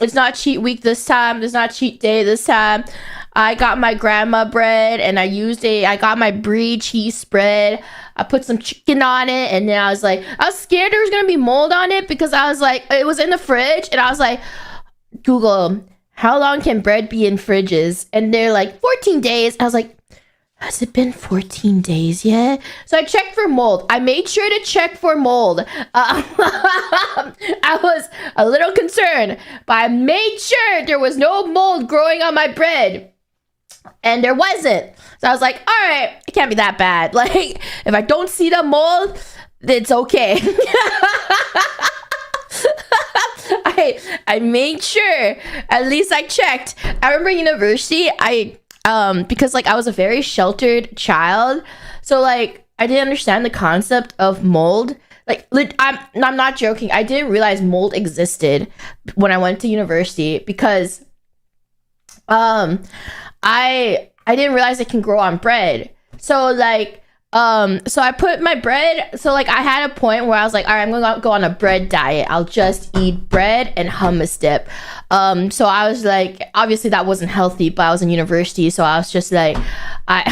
it's not cheat week this time. It's not cheat day this time. I got my grandma bread and I got my brie cheese spread. I put some chicken on it, and then I was scared there was gonna be mold on it because I was like, it was in the fridge, and I was like, Google, how long can bread be in fridges? And they're like 14 days. I was like, has it been 14 days yet? So I checked for mold. I made sure to check for mold. I was a little concerned, but I made sure there was no mold growing on my bread. And there wasn't. So I was like, all right, it can't be that bad. Like, if I don't see the mold, it's okay. I made sure. At least I checked. I remember university, because like I was a very sheltered child. So like I didn't understand the concept of mold. Like I'm not joking. I didn't realize mold existed when I went to university because I didn't realize it can grow on bread. So like so I put my bread, so like I had a point where I was like, all right, I'm gonna go on a bread diet. I'll just eat bread and hummus dip. So I was like, obviously that wasn't healthy, but I was in university, so I was just like, I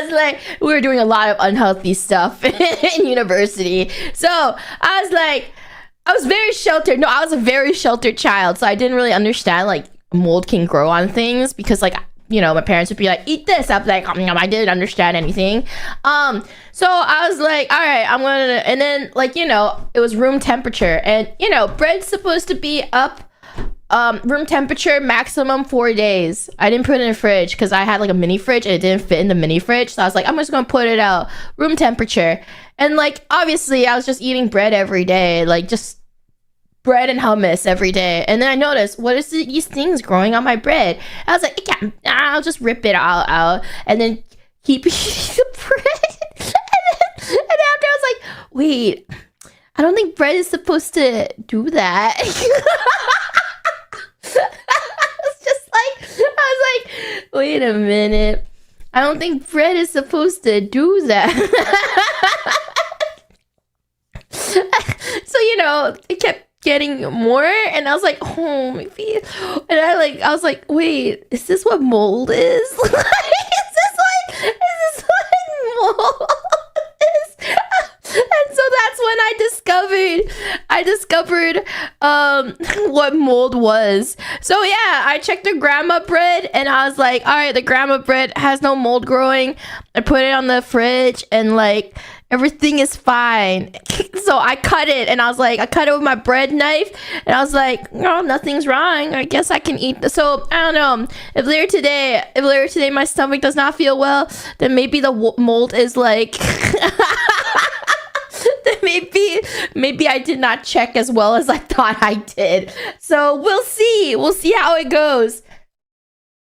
was like, we were doing a lot of unhealthy stuff in university. So I was like, I was very sheltered. No, I was a very sheltered child, so I didn't really understand like mold can grow on things because like, you know, my parents would be like, eat this. I'm like, I didn't understand anything. So I was like, all right, I'm gonna, and then like, you know, it was room temperature, and you know, bread's supposed to be up room temperature maximum 4 days. I didn't put it in the fridge because I had like a mini fridge and it didn't fit in the mini fridge. So I was like, I'm just gonna put it out room temperature. And like, obviously I was just eating bread every day, like just bread and hummus every day. And then I noticed, what is these things growing on my bread? I was like, it can't, I'll just rip it all out and then keep eating the bread. and then after I was like, wait, I don't think bread is supposed to do that. I was like, wait a minute. I don't think bread is supposed to do that. So, you know, it kept getting more, and I was like, oh, maybe. And I was like, wait, is this what mold is? Is this what mold is? And so that's when I discovered what mold was. So yeah, I checked the grandma bread and I was like, all right, the grandma bread has no mold growing. I put it on the fridge and like everything is fine. So I cut it and I cut it with my bread knife and I was like, no, nothing's wrong. I guess I can eat this. So I don't know. If later today my stomach does not feel well, then maybe the mold is like maybe I did not check as well as I thought I did. So we'll see how it goes.